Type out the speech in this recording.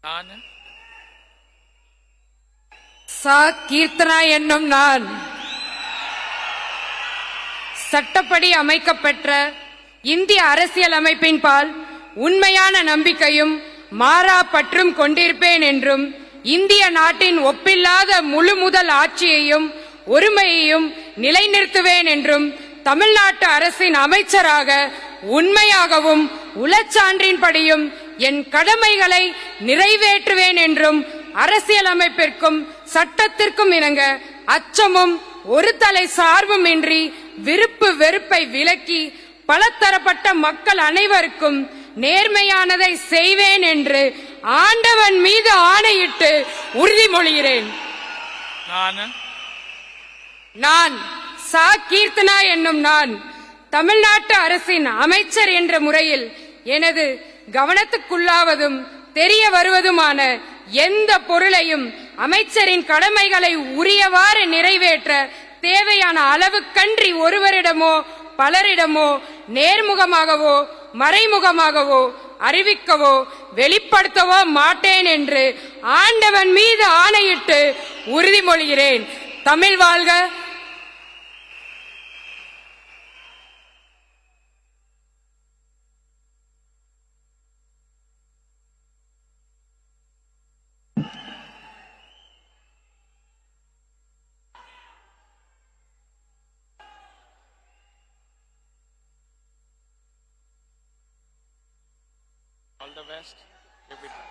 நான் சா கீர்த்தனா என்னும் நான் சட்டப்படி அமைக்கப்பெற்ற இந்திய அரசியல் அமைப்பின் பால் உண்மையான நம்பிக்கையும் மாறா பற்றும் கொண்டிருப்பேன் என்றும் இந்திய நாட்டின் ஒப்பில்லாத முழு முதல் ஆட்சியையும் ஒருமையையும் நிலைநிறுத்துவேன் என்றும் தமிழ்நாட்டு அரசின் அமைச்சராக உண்மையாகவும் உளச்சான்றின்படியும் என் கடமைகளை நிறைவேற்றுவேன் என்றும் அரசியலமைப்பிற்கும் சட்டத்திற்கும் இணங்க அச்சமும் ஒரு தலை சார்பும் இன்றி விருப்பு வெறுப்பை விலக்கி பலதரப்பட்ட மக்கள் அனைவருக்கும் நேர்மையானதை செய்வேன் என்று ஆண்டவன் மீது ஆணையிட்டு உறுதிமொழிகிறேன். நான் சா கீர்த்தனா என்னும் நான் தமிழ்நாட்டு அரசின் அமைச்சர் என்ற முறையில் எனது கவனத்துக்குள்ளாவதும் தெரிய வருவதுமான எந்த பொருளையும் அமைச்சரின் கடமைகளை உரியவாறு நிறைவேற்ற தேவையான அளவுக்கன்றி ஒருவரிடமோ பலரிடமோ நேர்முகமாகவோ மறைமுகமாகவோ அறிவிக்கவோ வெளிப்படுத்தவோ மாட்டேன் என்று ஆண்டவன் மீது ஆணையிட்டு உறுதிமொழிகிறேன். தமிழ் வாழ்க. All the best. Keep it.